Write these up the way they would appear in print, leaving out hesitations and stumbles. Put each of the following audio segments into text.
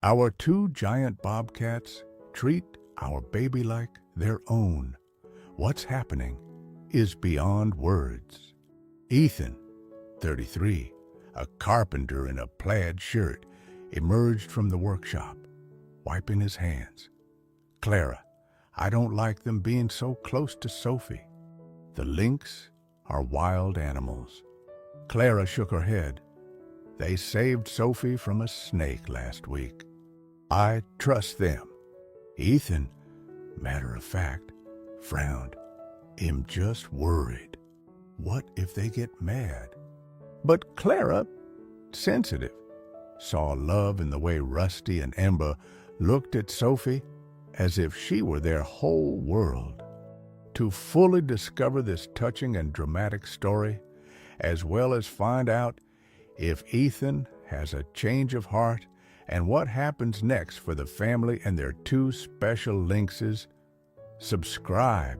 Our two giant bobcats treat our baby like their own. What's happening is beyond words. Ethan, 33, a carpenter in a plaid shirt, emerged from the workshop, wiping his hands. Clara, I don't like them being so close to Sophie. The lynx are wild animals. Clara shook her head. They saved Sophie from a snake last week. I trust them. Ethan, matter of fact, frowned. I'm just worried. What if they get mad? But Clara, sensitive, saw love in the way Rusty and Ember looked at Sophie as if she were their whole world. To fully discover this touching and dramatic story, as well as find out if Ethan has a change of heart and what happens next for the family and their two special lynxes, subscribe,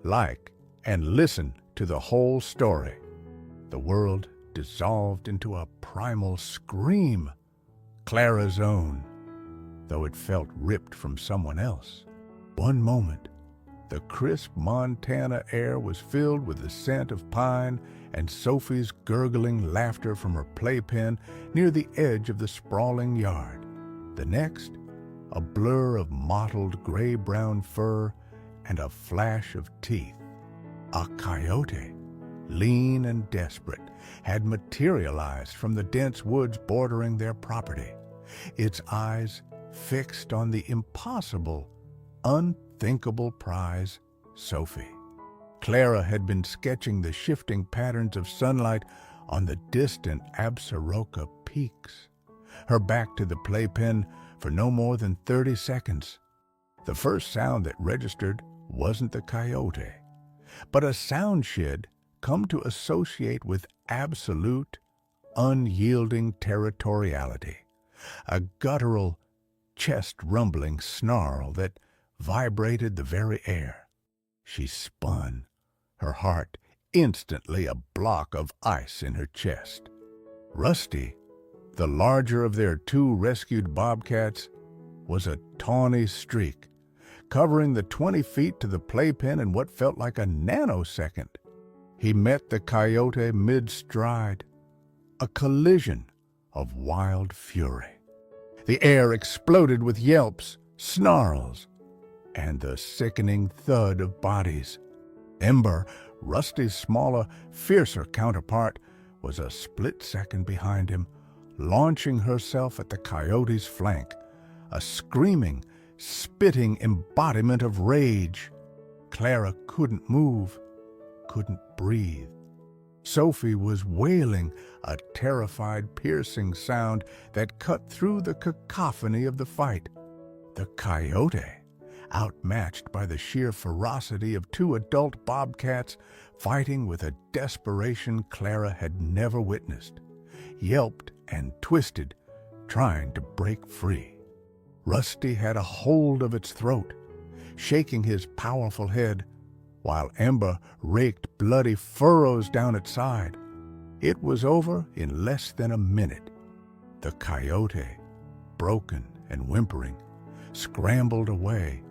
like, and listen to the whole story. The world dissolved into a primal scream, Clara's own, though it felt ripped from someone else. One moment, the crisp Montana air was filled with the scent of pine and Sophie's gurgling laughter from her playpen near the edge of the sprawling yard. The next, a blur of mottled gray-brown fur and a flash of teeth. A coyote, lean and desperate, had materialized from the dense woods bordering their property, its eyes fixed on the impossible, unthinkable prize, Sophie. Clara had been sketching the shifting patterns of sunlight on the distant Absaroka peaks, her back to the playpen for no more than 30 seconds. The first sound that registered wasn't the coyote, but a sound she'd come to associate with absolute, unyielding territoriality, a guttural, chest-rumbling snarl that vibrated the very air. She spun, her heart instantly a block of ice in her chest. Rusty, the larger of their two rescued bobcats, was a tawny streak, covering the 20 feet to the playpen in what felt like a nanosecond. He met the coyote mid-stride, a collision of wild fury. The air exploded with yelps, snarls, and the sickening thud of bodies. Ember, Rusty's smaller, fiercer counterpart, was a split second behind him, launching herself at the coyote's flank, a screaming, spitting embodiment of rage. Clara couldn't move, couldn't breathe. Sophie was wailing, a terrified, piercing sound that cut through the cacophony of the fight. The coyote, outmatched by the sheer ferocity of two adult bobcats fighting with a desperation Clara had never witnessed, yelped and twisted, trying to break free. Rusty had a hold of its throat, shaking his powerful head, while Ember raked bloody furrows down its side. It was over in less than a minute. The coyote, broken and whimpering, scrambled away,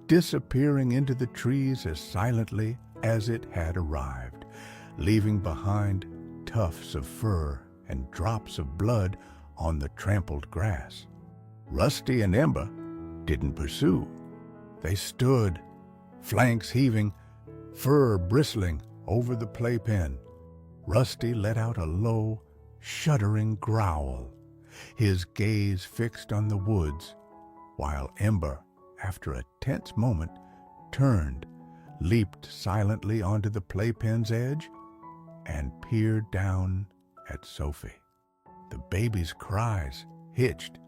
disappearing into the trees as silently as it had arrived, leaving behind tufts of fur and drops of blood on the trampled grass. Rusty and Ember didn't pursue. They stood, flanks heaving, fur bristling over the playpen. Rusty let out a low, shuddering growl, his gaze fixed on the woods, while Ember, after a tense moment, turned, leaped silently onto the playpen's edge, and peered down at Sophie. The baby's cries hitched.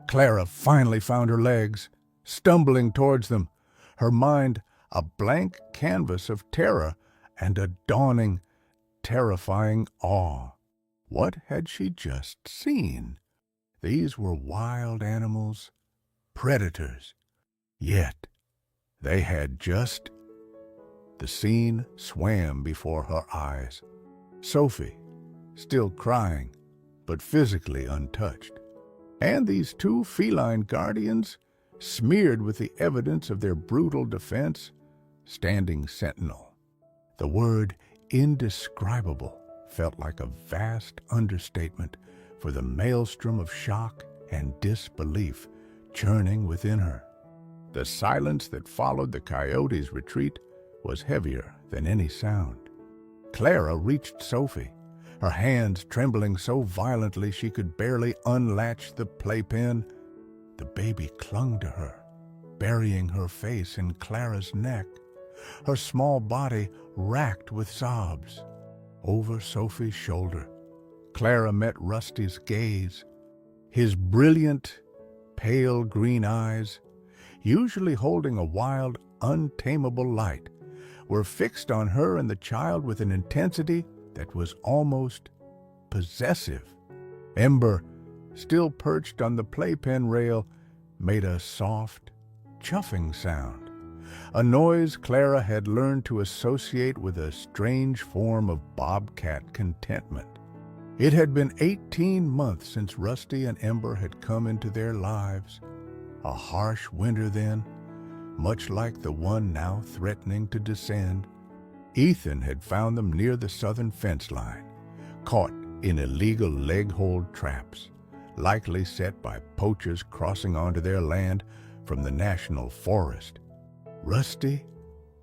Clara finally found her legs, stumbling towards them, her mind a blank canvas of terror and a dawning, terrifying awe. What had she just seen? These were wild animals, predators. Yet they had just... The scene swam before her eyes. Sophie, still crying, but physically untouched. And these two feline guardians, smeared with the evidence of their brutal defense, standing sentinel. The word indescribable felt like a vast understatement for the maelstrom of shock and disbelief churning within her. The silence that followed the coyote's retreat was heavier than any sound. Clara reached Sophie, her hands trembling so violently she could barely unlatch the playpen. The baby clung to her, burying her face in Clara's neck, her small body racked with sobs. Over Sophie's shoulder, Clara met Rusty's gaze. His brilliant, pale green eyes, usually holding a wild, untamable light, were fixed on her and the child with an intensity that was almost possessive. Ember, still perched on the playpen rail, made a soft, chuffing sound, a noise Clara had learned to associate with a strange form of bobcat contentment. It had been 18 months since Rusty and Ember had come into their lives, a harsh winter then, much like the one now threatening to descend. Ethan had found them near the southern fence line, caught in illegal leg-hold traps, likely set by poachers crossing onto their land from the national forest. Rusty,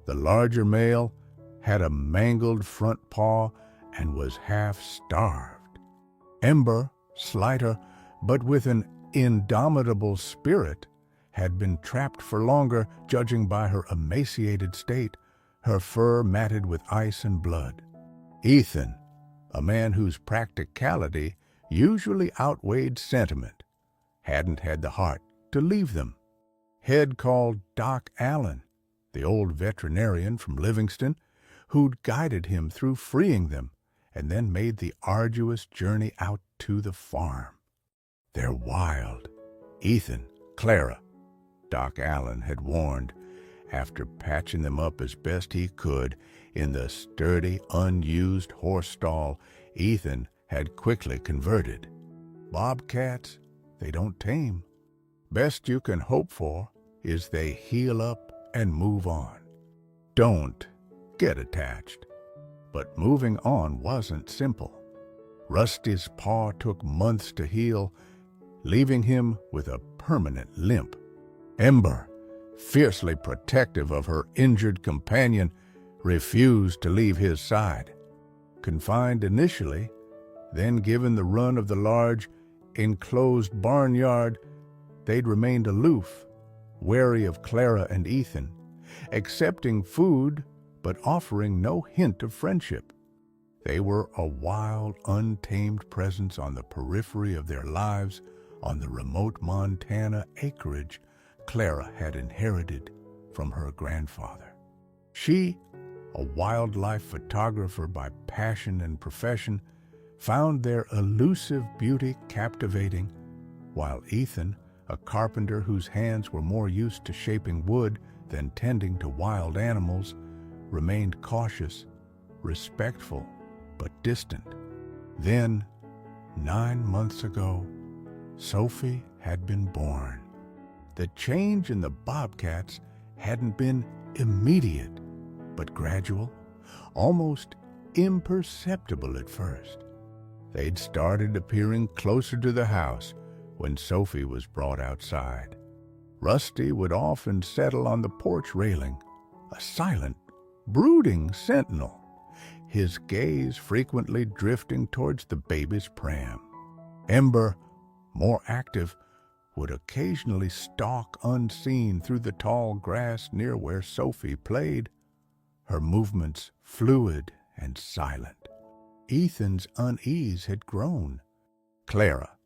the larger male, had a mangled front paw and was half-starved. Ember, slighter, but with an indomitable spirit, had been trapped for longer, judging by her emaciated state, her fur matted with ice and blood. Ethan, a man whose practicality usually outweighed sentiment, hadn't had the heart to leave them. Head called Doc Allen, the old veterinarian from Livingston, who'd guided him through freeing them and then made the arduous journey out to the farm. They're wild. Ethan, Clara, Doc Allen had warned, after patching them up as best he could in the sturdy, unused horse stall Ethan had quickly converted. Bobcats, they don't tame. Best you can hope for is they heal up and move on. Don't get attached. But moving on wasn't simple. Rusty's paw took months to heal, leaving him with a permanent limp. Ember, fiercely protective of her injured companion, refused to leave his side. Confined initially, then given the run of the large, enclosed barnyard, they'd remained aloof, wary of Clara and Ethan, accepting food but offering no hint of friendship. They were a wild, untamed presence on the periphery of their lives on the remote Montana acreage Clara had inherited from her grandfather. She, a wildlife photographer by passion and profession, found their elusive beauty captivating, while Ethan, a carpenter whose hands were more used to shaping wood than tending to wild animals, remained cautious, respectful, but distant. Then, 9 months ago, Sophie had been born. The change in the Bobcats hadn't been immediate, but gradual, almost imperceptible at first. They'd started appearing closer to the house when Sophie was brought outside. Rusty would often settle on the porch railing, a silent, brooding sentinel, his gaze frequently drifting towards the baby's pram. Ember, more active, would occasionally stalk unseen through the tall grass near where Sophie played, her movements fluid and silent. Ethan's unease had grown. Clara,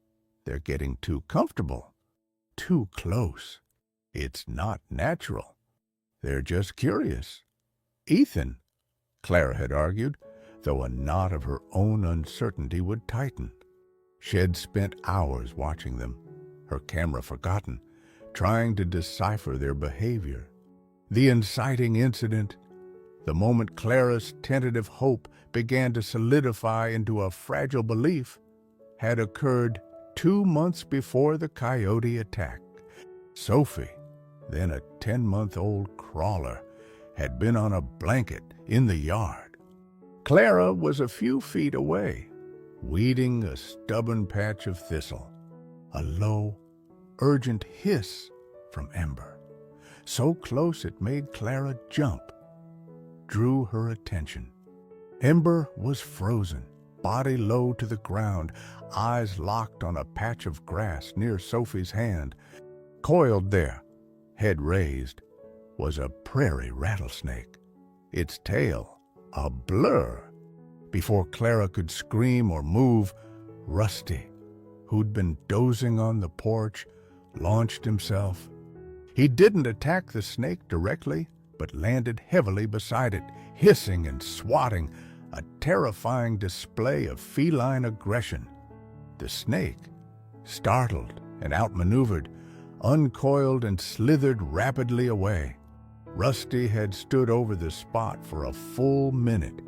they're getting too comfortable, too close. It's not natural. They're just curious. Ethan, Clara had argued, though a knot of her own uncertainty would tighten. She'd spent hours watching them, her camera forgotten, trying to decipher their behavior. The inciting incident, the moment Clara's tentative hope began to solidify into a fragile belief, had occurred 2 months before the coyote attack. Sophie, then a 10-month-old crawler, had been on a blanket in the yard. Clara was a few feet away, weeding a stubborn patch of thistle. A low, urgent hiss from Ember, so close it made Clara jump, drew her attention. Ember was frozen, body low to the ground, eyes locked on a patch of grass near Sophie's hand. Coiled there, head raised, was a prairie rattlesnake, its tail a blur. Before Clara could scream or move, Rusty, who'd been dozing on the porch, launched himself. He didn't attack the snake directly, but landed heavily beside it, hissing and swatting, a terrifying display of feline aggression. The snake, startled and outmaneuvered, uncoiled and slithered rapidly away. Rusty had stood over the spot for a full minute,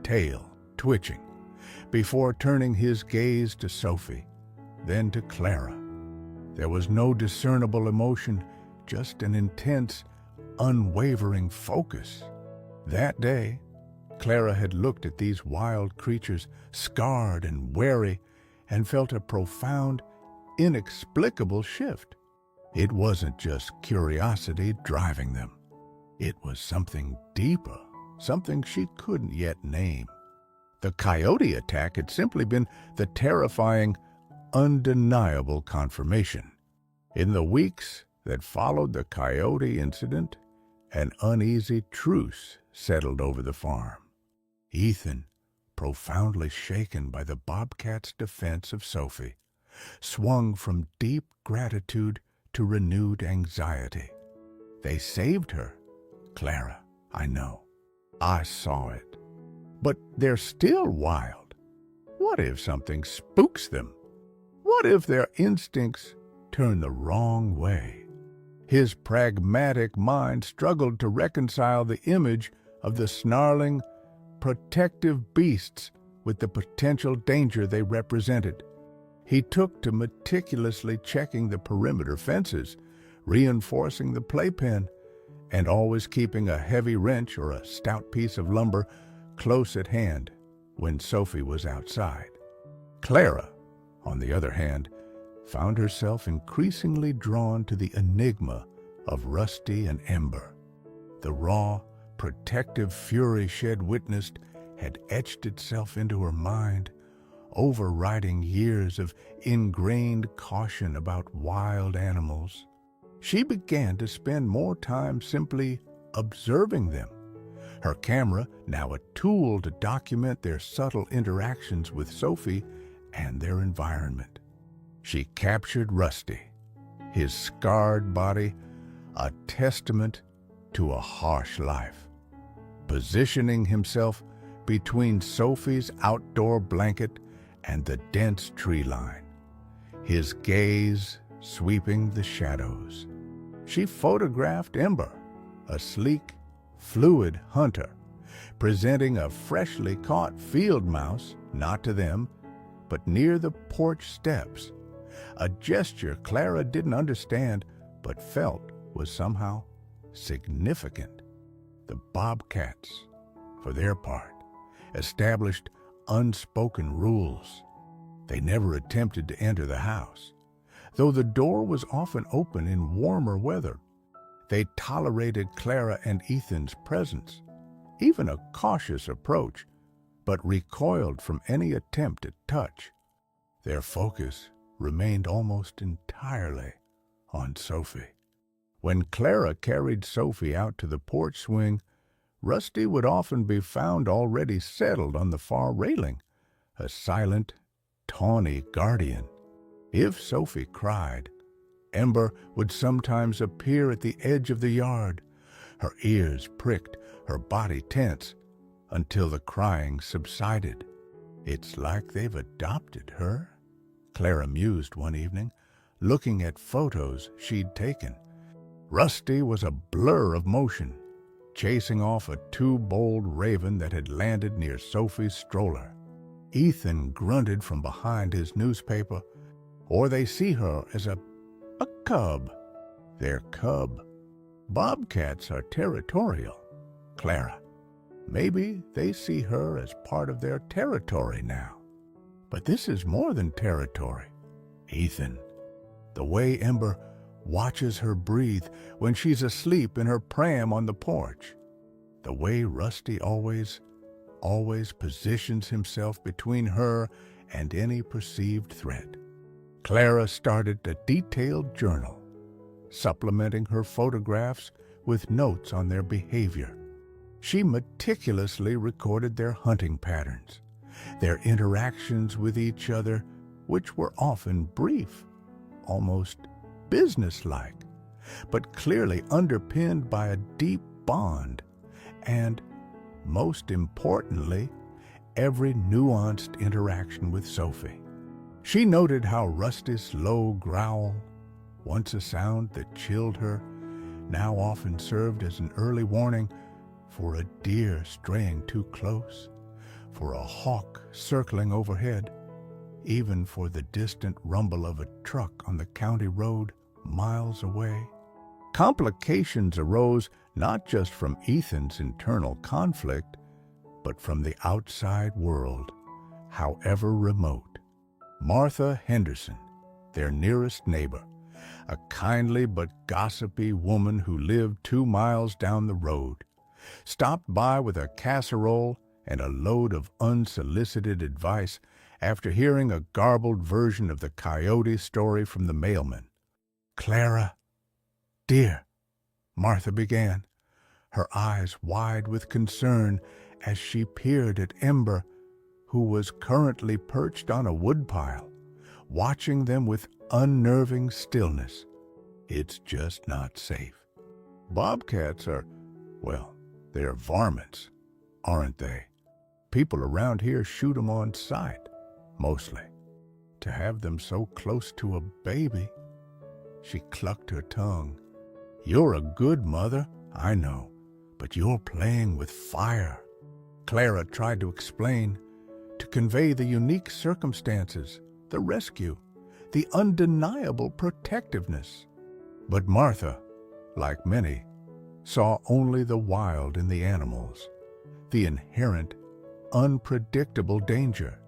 tail twitching, before turning his gaze to Sophie, then to Clara. There was no discernible emotion, just an intense, unwavering focus. That day, Clara had looked at these wild creatures, scarred and wary, and felt a profound, inexplicable shift. It wasn't just curiosity driving them. It was something deeper, something she couldn't yet name. The coyote attack had simply been the terrifying, undeniable confirmation. In the weeks that followed the coyote incident, an uneasy truce settled over the farm. Ethan, profoundly shaken by the Bobcats' defense of Sophie, swung from deep gratitude to renewed anxiety. They saved her, Clara, I know. I saw it. But they're still wild. What if something spooks them? What if their instincts turn the wrong way? His pragmatic mind struggled to reconcile the image of the snarling, protective beasts with the potential danger they represented. He took to meticulously checking the perimeter fences, reinforcing the playpen, and always keeping a heavy wrench or a stout piece of lumber close at hand when Sophie was outside. Clara, on the other hand, found herself increasingly drawn to the enigma of Rusty and Ember. The raw, protective fury she had witnessed had etched itself into her mind, overriding years of ingrained caution about wild animals. She began to spend more time simply observing them, her camera now a tool to document their subtle interactions with Sophie and their environment. She captured Rusty, his scarred body a testament to a harsh life, positioning himself between Sophie's outdoor blanket and the dense tree line, his gaze sweeping the shadows. She photographed Ember, a sleek, fluid hunter, presenting a freshly caught field mouse, not to them, but near the porch steps, a gesture Clara didn't understand but felt was somehow significant. The Bobcats, for their part, established unspoken rules. They never attempted to enter the house, though the door was often open in warmer weather. They tolerated Clara and Ethan's presence, even a cautious approach, but recoiled from any attempt at touch. Their focus remained almost entirely on Sophie. When Clara carried Sophie out to the porch swing, Rusty would often be found already settled on the far railing, a silent, tawny guardian. If Sophie cried, Ember would sometimes appear at the edge of the yard, her ears pricked, her body tense, until the crying subsided. "It's like they've adopted her," Clara mused one evening, looking at photos she'd taken. Rusty was a blur of motion, chasing off a two-boled raven that had landed near Sophie's stroller. Ethan grunted from behind his newspaper, or they see her as a cub, their cub. Bobcats are territorial, Clara. Maybe they see her as part of their territory now. But this is more than territory, Ethan. The way Ember watches her breathe when she's asleep in her pram on the porch. The way Rusty always positions himself between her and any perceived threat. Clara started a detailed journal, supplementing her photographs with notes on their behavior. She meticulously recorded their hunting patterns, their interactions with each other, which were often brief, almost businesslike, but clearly underpinned by a deep bond, and, most importantly, every nuanced interaction with Sophie. She noted how Rusty's low growl, once a sound that chilled her, now often served as an early warning for a deer straying too close, for a hawk circling overhead, even for the distant rumble of a truck on the county road miles away. Complications arose not just from Ethan's internal conflict, but from the outside world, however remote. Martha Henderson, their nearest neighbor, a kindly but gossipy woman who lived 2 miles down the road, stopped by with a casserole and a load of unsolicited advice after hearing a garbled version of the coyote story from the mailman. "Clara, dear," Martha began, her eyes wide with concern as she peered at Ember, who was currently perched on a woodpile, watching them with unnerving stillness. "It's just not safe. Bobcats are, well, they're varmints, aren't they? People around here shoot 'em on sight, mostly. To have them so close to a baby." She clucked her tongue. "You're a good mother, I know, but you're playing with fire." Clara tried to explain, to convey the unique circumstances, the rescue, the undeniable protectiveness. But Martha, like many, saw only the wild in the animals, the inherent, unpredictable danger.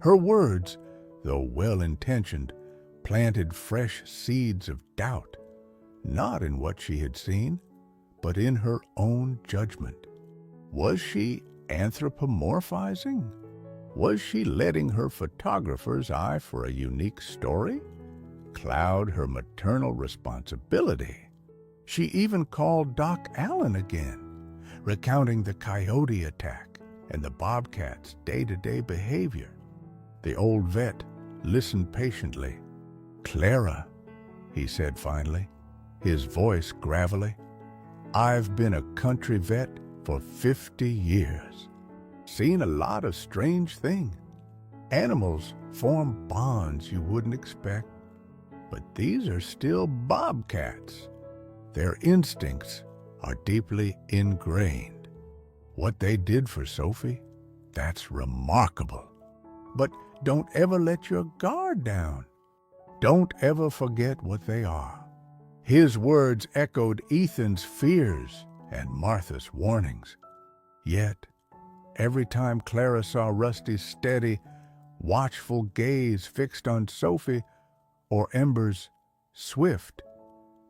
Her words, though well-intentioned, planted fresh seeds of doubt, not in what she had seen, but in her own judgment. Was she anthropomorphizing? Was she letting her photographer's eye for a unique story cloud her maternal responsibility? She even called Doc Allen again, recounting the coyote attack and the Bobcats' day-to-day behavior. The old vet listened patiently. "Clara," he said finally, his voice gravelly, "I've been a country vet for 50 years. Seen a lot of strange things. Animals form bonds you wouldn't expect, but these are still bobcats. Their instincts are deeply ingrained. What they did for Sophie, that's remarkable. But don't ever let your guard down. Don't ever forget what they are." His words echoed Ethan's fears and Martha's warnings. Yet, every time Clara saw Rusty's steady, watchful gaze fixed on Sophie, or Ember's swift,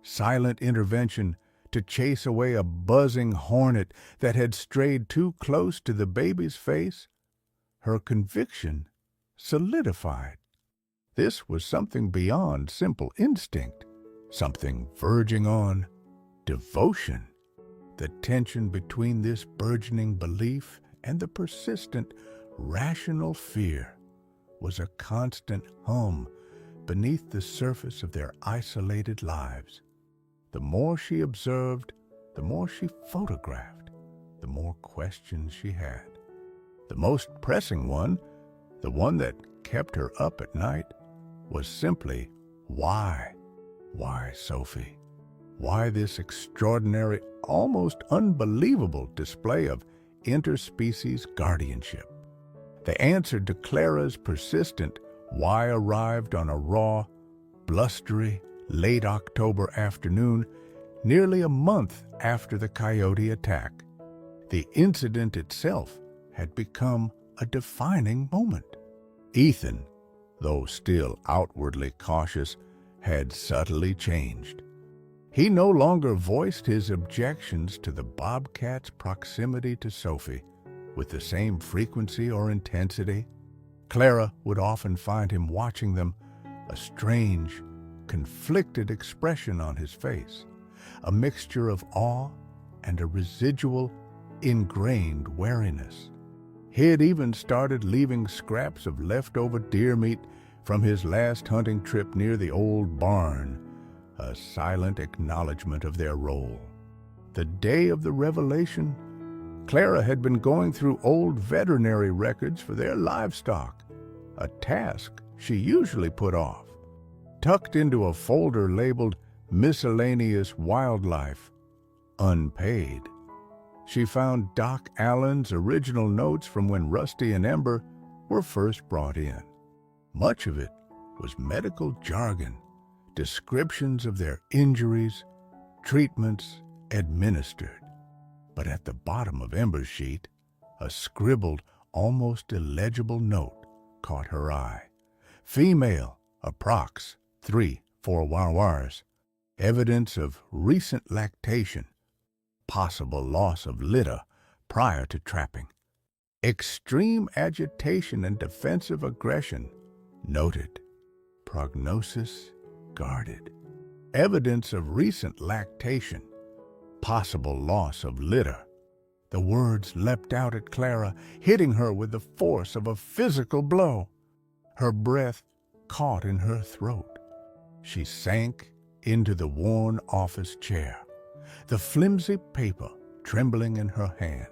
silent intervention to chase away a buzzing hornet that had strayed too close to the baby's face, her conviction solidified. This was something beyond simple instinct, something verging on devotion. The tension between this burgeoning belief and the persistent, rational fear was a constant hum beneath the surface of their isolated lives. The more she observed, the more she photographed, the more questions she had. The most pressing one, the one that kept her up at night, was simply why? Why, Sophie? Why this extraordinary, almost unbelievable display of interspecies guardianship? The answer to Clara's persistent Y arrived on a raw, blustery, late October afternoon, nearly a month after the coyote attack. The incident itself had become a defining moment. Ethan, though still outwardly cautious, had subtly changed. He no longer voiced his objections to the Bobcats' proximity to Sophie with the same frequency or intensity. Clara would often find him watching them, a strange, conflicted expression on his face, a mixture of awe and a residual, ingrained wariness. He had even started leaving scraps of leftover deer meat from his last hunting trip near the old barn, a silent acknowledgement of their role. The day of the revelation, Clara had been going through old veterinary records for their livestock, a task she usually put off. Tucked into a folder labeled Miscellaneous Wildlife, Unpaid, she found Doc Allen's original notes from when Rusty and Ember were first brought in. Much of it was medical jargon, descriptions of their injuries, treatments administered. But at the bottom of Ember's sheet, a scribbled, almost illegible note caught her eye. Female, approx. 3-4 wawars. Evidence of recent lactation. Possible loss of litter prior to trapping. Extreme agitation and defensive aggression noted. Prognosis guarded. Evidence of recent lactation. Possible loss of litter. The words leapt out at Clara, hitting her with the force of a physical blow. Her breath caught in her throat. She sank into the worn office chair, the flimsy paper trembling in her hand.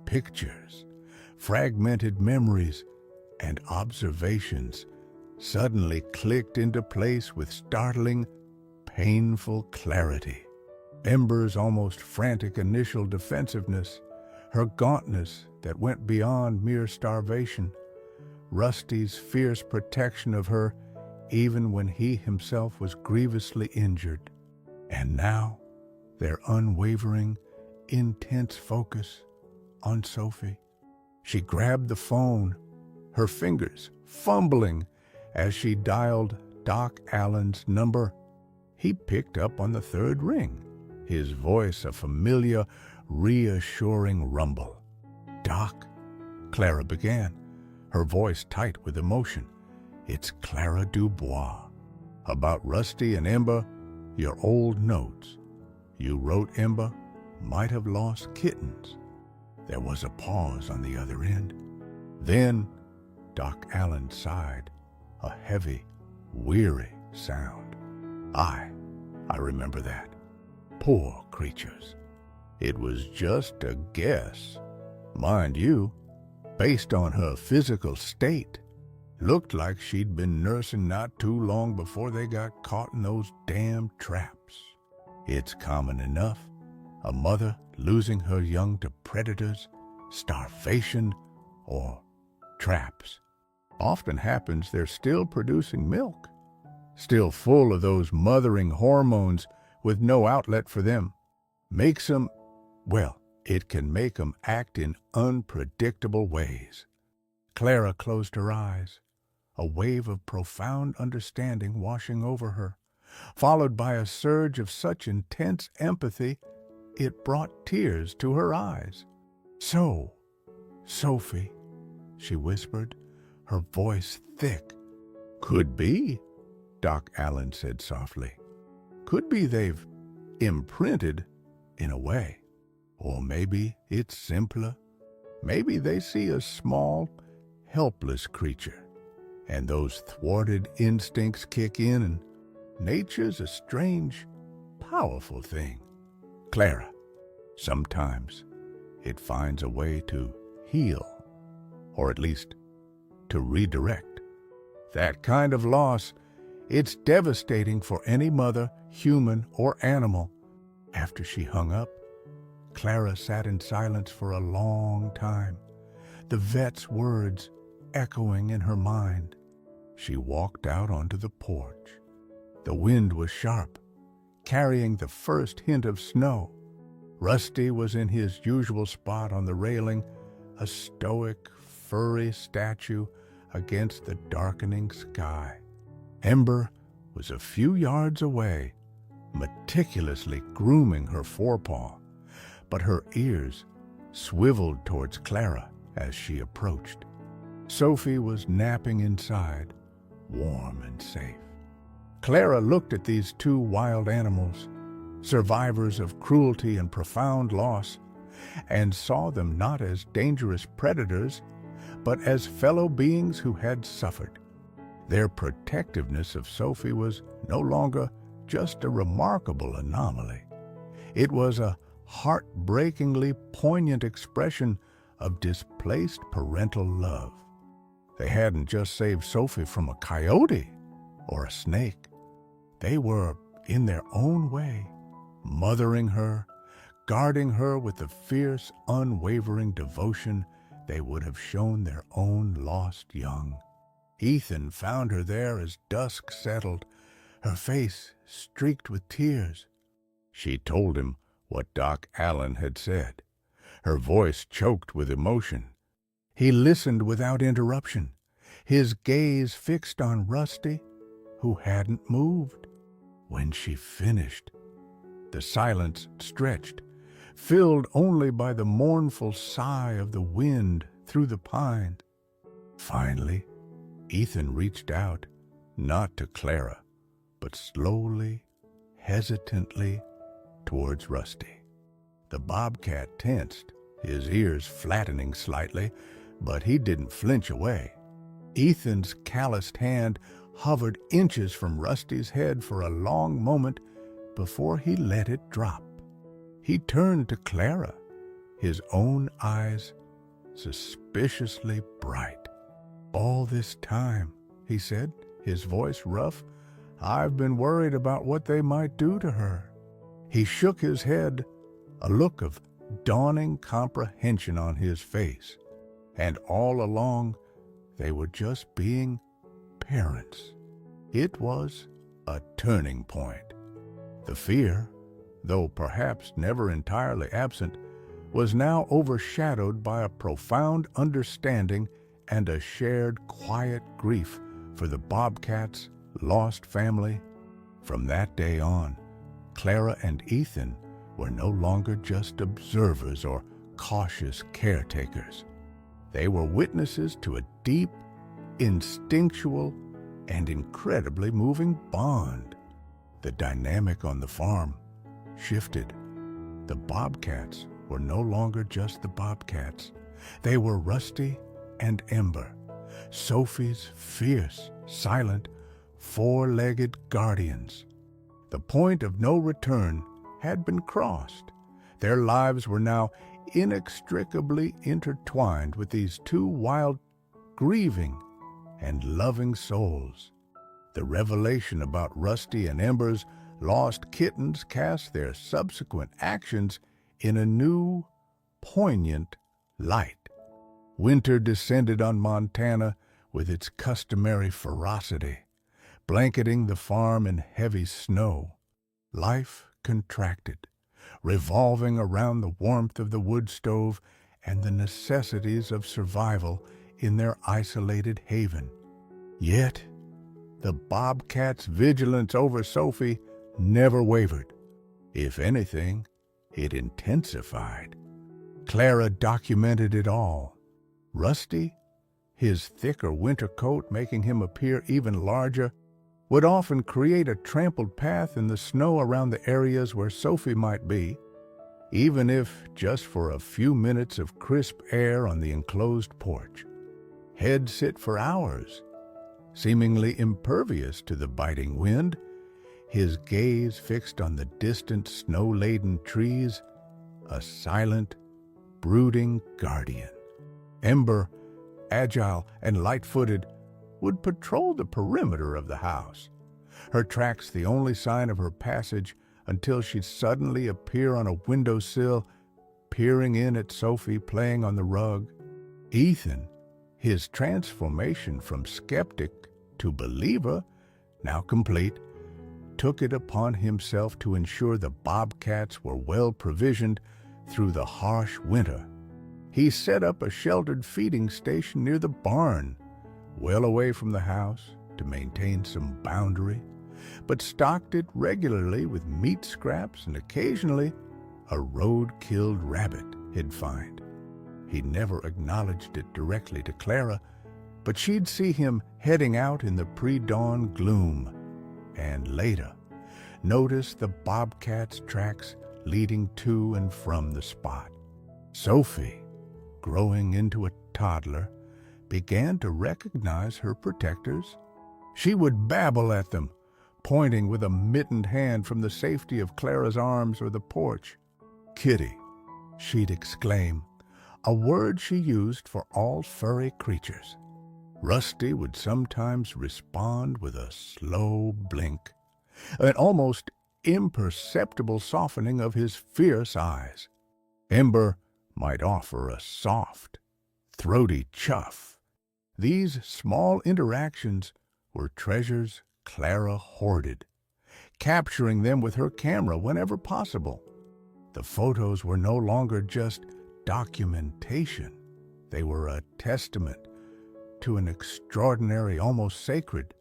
Pictures, fragmented memories, and observations suddenly clicked into place with startling, painful clarity. Ember's almost frantic initial defensiveness, her gauntness that went beyond mere starvation, Rusty's fierce protection of her even when he himself was grievously injured, and now their unwavering, intense focus on Sophie. She grabbed the phone, her fingers fumbling as she dialed Doc Allen's number. He picked up on the third ring, his voice a familiar, reassuring rumble. "Doc," Clara began, her voice tight with emotion. "It's Clara Dubois. About Rusty and Ember, your old notes. You wrote Ember might have lost kittens." There was a pause on the other end. Then Doc Allen sighed, a heavy, weary sound. I remember that. Poor creatures. It was just a guess. Mind you, based on her physical state, looked like she'd been nursing not too long before they got caught in those damn traps. It's common enough, a mother losing her young to predators, starvation, or traps. Often happens they're still producing milk, still full of those mothering hormones with no outlet for them. Makes them, well, it can make them act in unpredictable ways. Clara closed her eyes, a wave of profound understanding washing over her, followed by a surge of such intense empathy it brought tears to her eyes. "So, Sophie," she whispered, her voice thick. "Could be," Doc Allen said softly. "Could be they've imprinted in a way. Or maybe it's simpler. Maybe they see a small, helpless creature, and those thwarted instincts kick in, and nature's a strange, powerful thing. Clara, sometimes it finds a way to heal, or at least to redirect. That kind of loss, it's devastating for any mother, human or animal." After she hung up, Clara sat in silence for a long time, the vet's words echoing in her mind. She walked out onto the porch. The wind was sharp, carrying the first hint of snow. Rusty was in his usual spot on the railing, a stoic, furry statue against the darkening sky. Ember was a few yards away, meticulously grooming her forepaw, but her ears swiveled towards Clara as she approached. Sophie was napping inside, warm and safe. Clara looked at these two wild animals, survivors of cruelty and profound loss, and saw them not as dangerous predators, but as fellow beings who had suffered. Their protectiveness of Sophie was no longer just a remarkable anomaly. It was a heartbreakingly poignant expression of displaced parental love. They hadn't just saved Sophie from a coyote or a snake. They were, in their own way, mothering her, guarding her with the fierce, unwavering devotion they would have shown their own lost young. Ethan found her there as dusk settled, her face streaked with tears. She told him what Doc Allen had said, her voice choked with emotion. He listened without interruption, his gaze fixed on Rusty, who hadn't moved. When she finished, the silence stretched, filled only by the mournful sigh of the wind through the pines. Finally, Ethan reached out, not to Clara, but slowly, hesitantly, towards Rusty. The bobcat tensed, his ears flattening slightly, but he didn't flinch away. Ethan's calloused hand hovered inches from Rusty's head for a long moment before he let it drop. He turned to Clara, his own eyes suspiciously bright. "All this time," he said, his voice rough, "I've been worried about what they might do to her." He shook his head, a look of dawning comprehension on his face. And all along, they were just being parents. It was a turning point. The fear, though perhaps never entirely absent, was now overshadowed by a profound understanding and a shared quiet grief for the Bobcats' lost family. From that day on, Clara and Ethan were no longer just observers or cautious caretakers. They were witnesses to a deep, instinctual, and incredibly moving bond. The dynamic on the farm shifted. The Bobcats were no longer just the Bobcats. They were Rusty and Ember, Sophie's fierce, silent, four-legged guardians. The point of no return had been crossed. Their lives were now inextricably intertwined with these two wild, grieving, and loving souls. The revelation about Rusty and Ember's lost kittens cast their subsequent actions in a new, poignant light. Winter descended on Montana with its customary ferocity, blanketing the farm in heavy snow. Life contracted, revolving around the warmth of the wood stove and the necessities of survival in their isolated haven. Yet, the Bobcats' vigilance over Sophie never wavered. If anything, it intensified. Clara documented it all. Rusty, his thicker winter coat making him appear even larger, would often create a trampled path in the snow around the areas where Sophie might be, even if just for a few minutes of crisp air on the enclosed porch. He'd sit for hours, seemingly impervious to the biting wind, his gaze fixed on the distant snow-laden trees, a silent, brooding guardian. Ember, agile and light-footed, would patrol the perimeter of the house, her tracks the only sign of her passage until she'd suddenly appear on a windowsill, peering in at Sophie playing on the rug. Ethan, his transformation from skeptic to believe her, now complete, took it upon himself to ensure the Bobcats were well provisioned through the harsh winter. He set up a sheltered feeding station near the barn, well away from the house to maintain some boundary, but stocked it regularly with meat scraps and occasionally a road-killed rabbit he'd find. He never acknowledged it directly to Clara, but she'd see him heading out in the pre-dawn gloom, and later notice the Bobcat's tracks leading to and from the spot. Sophie, growing into a toddler, began to recognize her protectors. She would babble at them, pointing with a mittened hand from the safety of Clara's arms or the porch. "Kitty," she'd exclaim, a word she used for all furry creatures. Rusty would sometimes respond with a slow blink, an almost imperceptible softening of his fierce eyes. Ember might offer a soft, throaty chuff. These small interactions were treasures Clara hoarded, capturing them with her camera whenever possible. The photos were no longer just documentation. They were a testament to an extraordinary, almost sacred,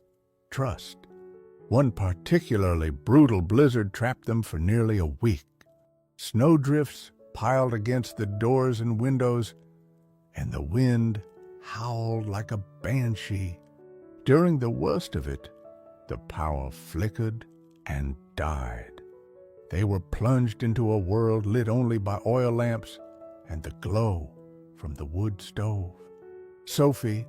trust. One particularly brutal blizzard trapped them for nearly a week. Snowdrifts piled against the doors and windows, and the wind howled like a banshee. During the worst of it, the power flickered and died. They were plunged into a world lit only by oil lamps and the glow from the wood stove. Sophie,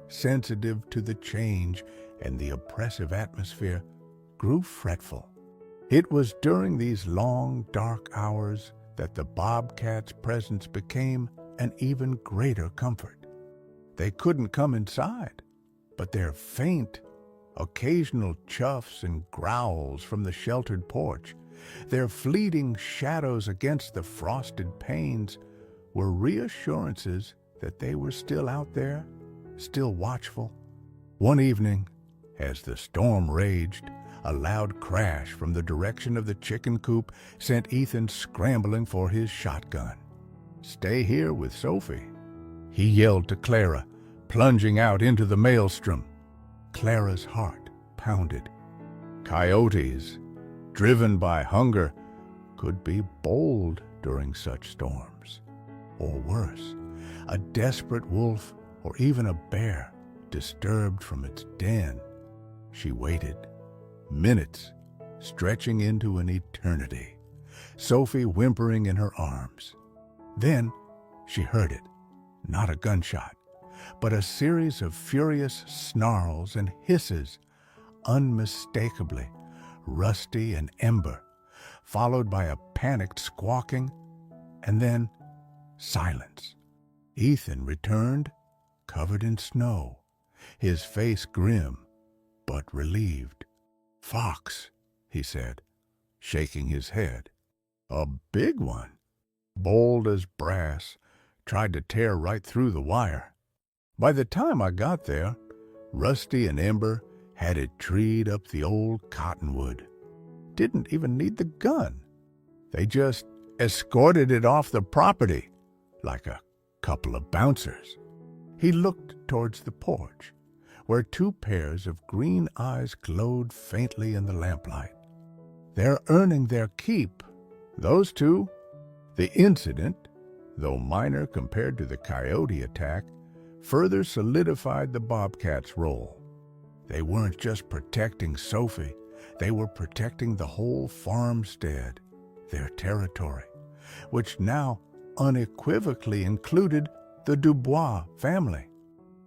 sensitive to the change and the oppressive atmosphere, grew fretful. It was during these long, dark hours that the Bobcats' presence became an even greater comfort. They couldn't come inside, but their faint, occasional chuffs and growls from the sheltered porch, their fleeting shadows against the frosted panes, were reassurances that they were still out there, still watchful. One evening, as the storm raged, a loud crash from the direction of the chicken coop sent Ethan scrambling for his shotgun. "Stay here with Sophie," he yelled to Clara, plunging out into the maelstrom. Clara's heart pounded. Coyotes, driven by hunger, could be bold during such storms. Or worse, a desperate wolf or even a bear disturbed from its den. She waited, minutes stretching into an eternity, Sophie whimpering in her arms. Then she heard it, not a gunshot, but a series of furious snarls and hisses, unmistakably Rusty and Ember, followed by a panicked squawking, and then silence. Ethan returned, covered in snow, his face grim but relieved. "Fox," he said, shaking his head. "A big one, bold as brass, tried to tear right through the wire. By the time I got there, Rusty and Ember had it treed up the old cottonwood. Didn't even need the gun. They just escorted it off the property like a couple of bouncers." He looked towards the porch, where two pairs of green eyes glowed faintly in the lamplight. "They're earning their keep, those two." The incident, though minor compared to the coyote attack, further solidified the Bobcats' role. They weren't just protecting Sophie, they were protecting the whole farmstead, their territory, which now unequivocally included the Dubois family.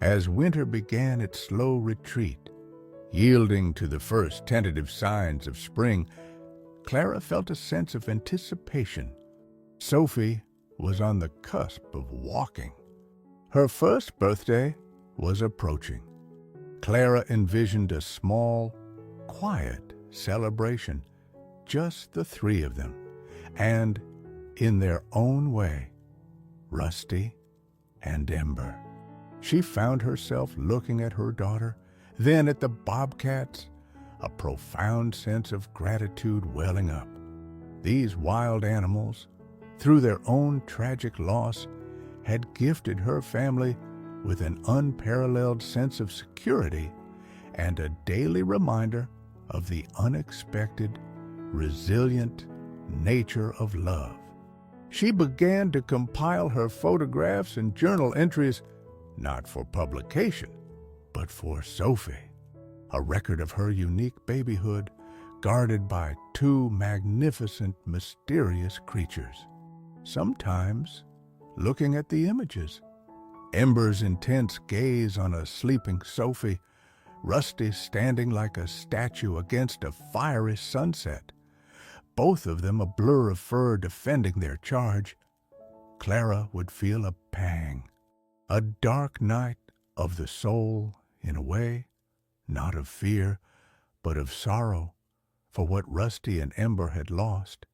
As winter began its slow retreat, yielding to the first tentative signs of spring, Clara felt a sense of anticipation. Sophie was on the cusp of walking. Her first birthday was approaching. Clara envisioned a small, quiet celebration, just the three of them, and, in their own way, Rusty and Ember. She found herself looking at her daughter Then at the Bobcats, a profound sense of gratitude welling up. These wild animals, through their own tragic loss, had gifted her family with an unparalleled sense of security and a daily reminder of the unexpected, resilient nature of love. She began to compile her photographs and journal entries, not for publication, but for Sophie, a record of her unique babyhood, guarded by two magnificent, mysterious creatures. Sometimes, looking at the images, Ember's intense gaze on a sleeping Sophie, Rusty standing like a statue against a fiery sunset, both of them a blur of fur defending their charge, Clara would feel a pang, a dark night of the soul, in a way, not of fear, but of sorrow for what Rusty and Ember had lost,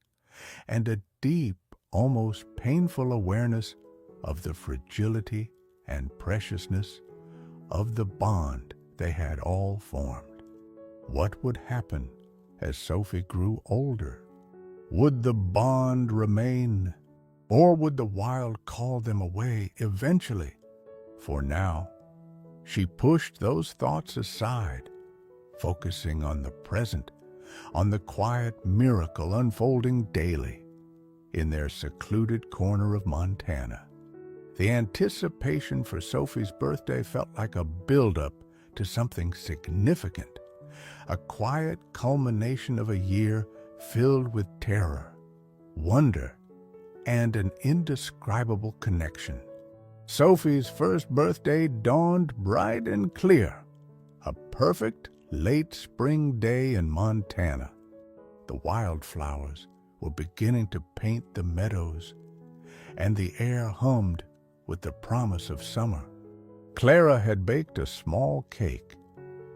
and a deep, almost painful awareness of the fragility and preciousness of the bond they had all formed. What would happen as Sophie grew older? Would the bond remain, or would the wild call them away eventually? For now, she pushed those thoughts aside, focusing on the present, on the quiet miracle unfolding daily in their secluded corner of Montana. The anticipation for Sophie's birthday felt like a build-up to something significant, a quiet culmination of a year filled with terror, wonder, and an indescribable connection. Sophie's first birthday dawned bright and clear, a perfect late spring day in Montana. The wildflowers were beginning to paint the meadows, and the air hummed with the promise of summer. Clara had baked a small cake,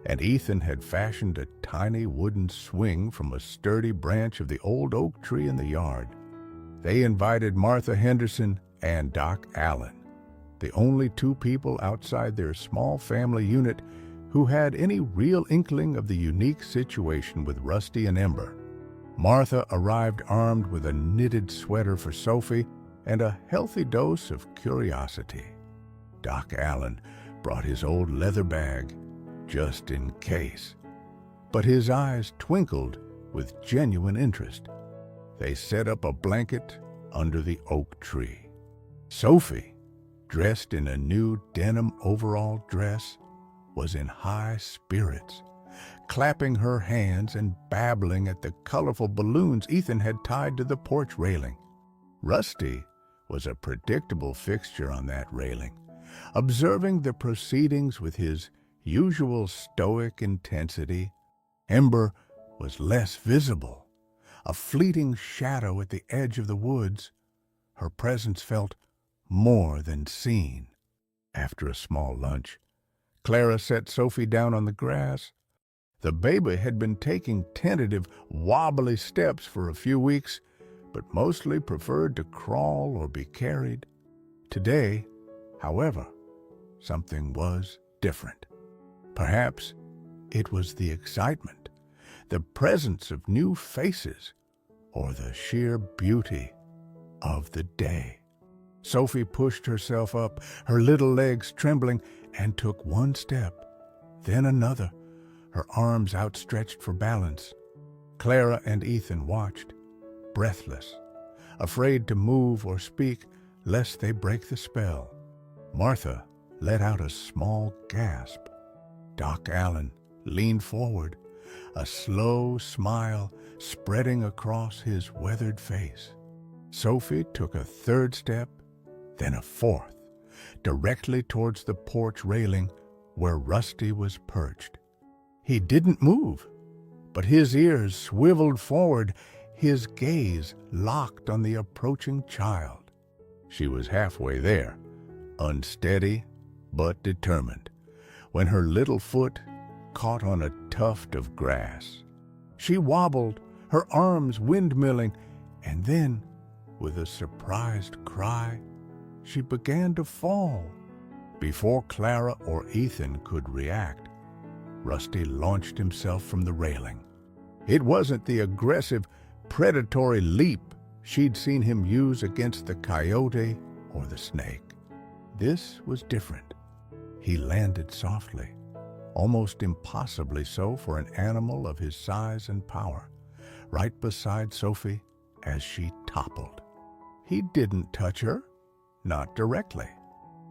and Ethan had fashioned a tiny wooden swing from a sturdy branch of the old oak tree in the yard. They invited Martha Henderson and Doc Allen, the only two people outside their small family unit who had any real inkling of the unique situation with Rusty and Ember. Martha arrived armed with a knitted sweater for Sophie and a healthy dose of curiosity. Doc Allen brought his old leather bag, just in case, but his eyes twinkled with genuine interest. They set up a blanket under the oak tree. Sophie, dressed in a new denim overall dress, was in high spirits, clapping her hands and babbling at the colorful balloons Ethan had tied to the porch railing. Rusty was a predictable fixture on that railing, observing the proceedings with his usual stoic intensity. Ember was less visible, a fleeting shadow at the edge of the woods. Her presence felt more than seen. After a small lunch, Clara set Sophie down on the grass. The baby had been taking tentative, wobbly steps for a few weeks, but mostly preferred to crawl or be carried. Today, however, something was different. Perhaps it was the excitement, the presence of new faces, or the sheer beauty of the day. Sophie pushed herself up, her little legs trembling, and took one step, then another, her arms outstretched for balance. Clara and Ethan watched, breathless, afraid to move or speak lest they break the spell. Martha let out a small gasp. Doc Allen leaned forward, a slow smile spreading across his weathered face. Sophie took a third step, then a fourth, directly towards the porch railing where Rusty was perched. He didn't move, but his ears swiveled forward, his gaze locked on the approaching child. She was halfway there, unsteady but determined, when her little foot caught on a tuft of grass. She wobbled, her arms windmilling, and then, with a surprised cry, she began to fall. Before Clara or Ethan could react, Rusty launched himself from the railing. It wasn't the aggressive, predatory leap she'd seen him use against the coyote or the snake. This was different. He landed softly, almost impossibly so for an animal of his size and power, right beside Sophie as she toppled. He didn't touch her, not directly.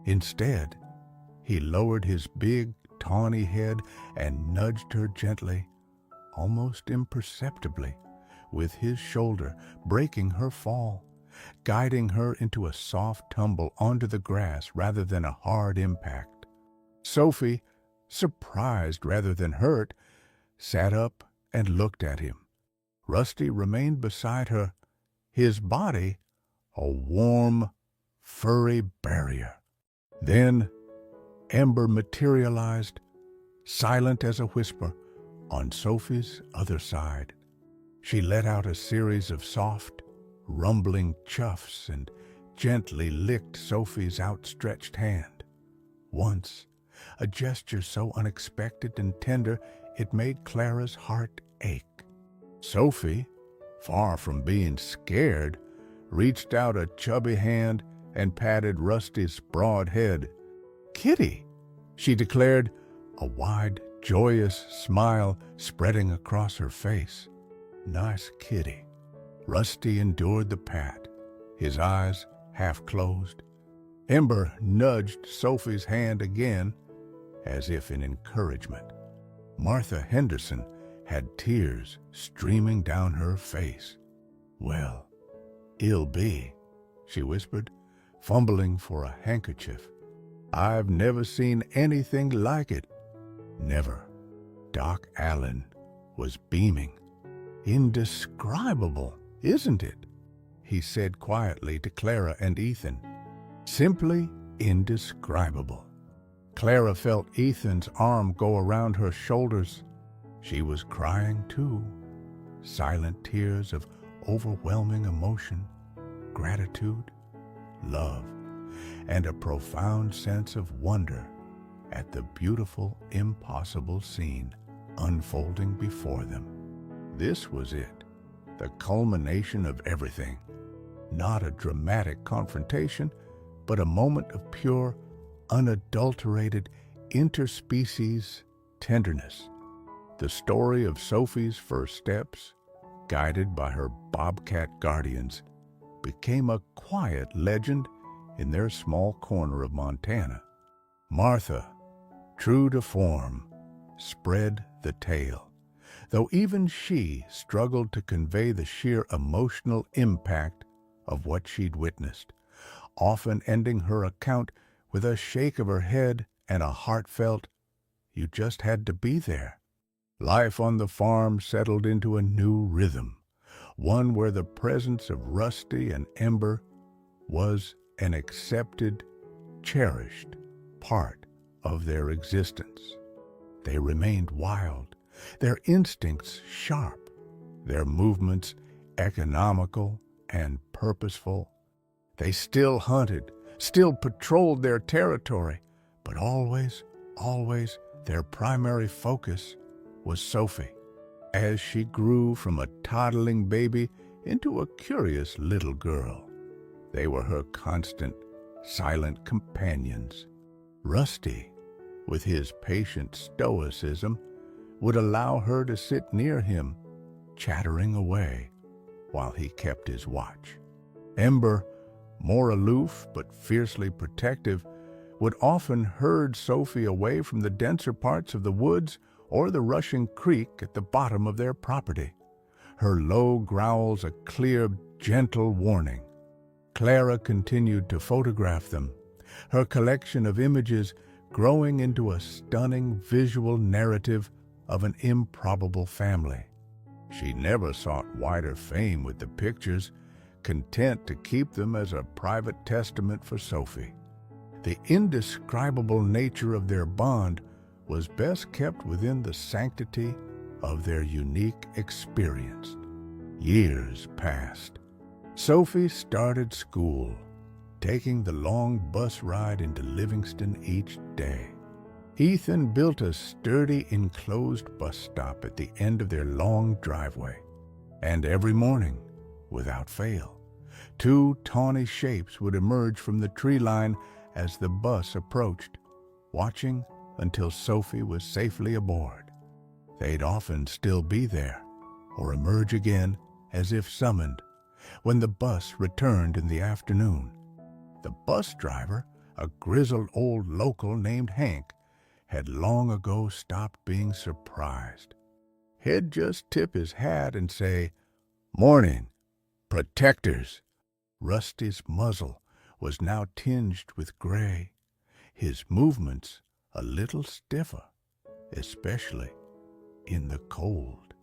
Instead, he lowered his big, tawny head and nudged her gently, almost imperceptibly, with his shoulder, breaking her fall, guiding her into a soft tumble onto the grass rather than a hard impact. Sophie, surprised rather than hurt, sat up and looked at him. Rusty remained beside her, his body a warm, furry barrier. Then Ember materialized, silent as a whisper, on Sophie's other side. She let out a series of soft, rumbling chuffs and gently licked Sophie's outstretched hand. Once, a gesture so unexpected and tender it made Clara's heart ache. Sophie, far from being scared, reached out a chubby hand and patted Rusty's broad head. "Kitty," she declared, a wide, joyous smile spreading across her face. "Nice kitty." Rusty endured the pat, his eyes half closed. Ember nudged Sophie's hand again, as if in encouragement. Martha Henderson had tears streaming down her face. "Well, it'll be," she whispered, fumbling for a handkerchief. "I've never seen anything like it. Never." Doc Allen was beaming. "Indescribable, isn't it?" he said quietly to Clara and Ethan. "Simply indescribable." Clara felt Ethan's arm go around her shoulders. She was crying too, silent tears of overwhelming emotion, gratitude, love, and a profound sense of wonder at the beautiful, impossible scene unfolding before them. This was it, the culmination of everything. Not a dramatic confrontation, but a moment of pure, unadulterated, interspecies tenderness. The story of Sophie's first steps, guided by her Bobcat guardians, became a quiet legend in their small corner of Montana. Martha, true to form, spread the tale, though even she struggled to convey the sheer emotional impact of what she'd witnessed, often ending her account with a shake of her head and a heartfelt, "You just had to be there." Life on the farm settled into a new rhythm, one where the presence of Rusty and Ember was an accepted, cherished part of their existence. They remained wild, their instincts sharp, their movements economical and purposeful. They still hunted, still patrolled their territory, but always, always their primary focus was Sophie, as she grew from a toddling baby into a curious little girl. They were her constant, silent companions. Rusty, with his patient stoicism, would allow her to sit near him, chattering away, while he kept his watch. Ember, more aloof but fiercely protective, would often herd Sophie away from the denser parts of the woods or the rushing creek at the bottom of their property, her low growls a clear, gentle warning. Clara continued to photograph them, her collection of images growing into a stunning visual narrative of an improbable family. She never sought wider fame with the pictures, content to keep them as a private testament for Sophie. The indescribable nature of their bond was best kept within the sanctity of their unique experience. Years passed. Sophie started school, taking the long bus ride into Livingston each day. Ethan built a sturdy enclosed bus stop at the end of their long driveway, and every morning, without fail, two tawny shapes would emerge from the tree line as the bus approached, watching until Sophie was safely aboard. They'd often still be there, or emerge again as if summoned, when the bus returned in the afternoon. The bus driver, a grizzled old local named Hank, had long ago stopped being surprised. He'd just tip his hat and say, "Morning, protectors." Rusty's muzzle was now tinged with gray, his movements a little stiffer, especially in the cold.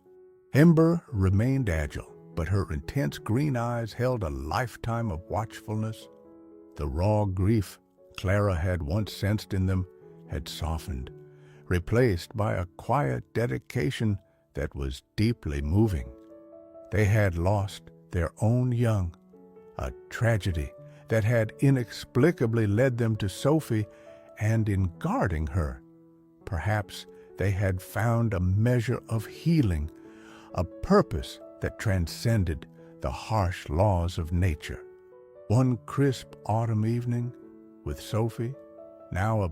Ember remained agile, but her intense green eyes held a lifetime of watchfulness. The raw grief Clara had once sensed in them had softened, replaced by a quiet dedication that was deeply moving. They had lost their own young, a tragedy that had inexplicably led them to Sophie, and in guarding her, perhaps they had found a measure of healing, a purpose that transcended the harsh laws of nature. One crisp autumn evening, with Sophie, now a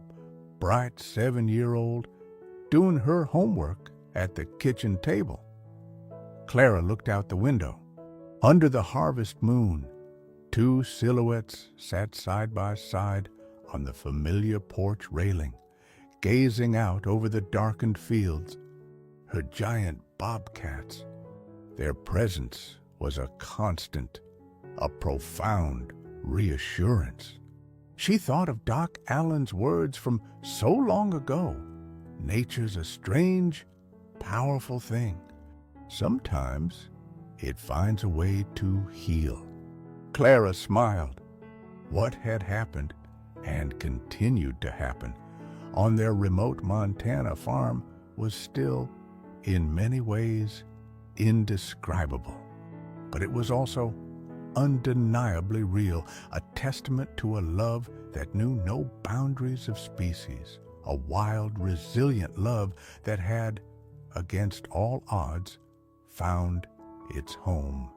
bright 7-year-old, doing her homework at the kitchen table, Clara looked out the window. Under the harvest moon, two silhouettes sat side by side on the familiar porch railing, gazing out over the darkened fields. Her giant bobcats. Their presence was a constant, a profound reassurance. She thought of Doc Allen's words from so long ago. Nature's a strange, powerful thing. Sometimes it finds a way to heal. Clara smiled. What had happened, and continued to happen, on their remote Montana farm was still, in many ways, indescribable. But it was also undeniably real, a testament to a love that knew no boundaries of species, a wild, resilient love that had, against all odds, found its home.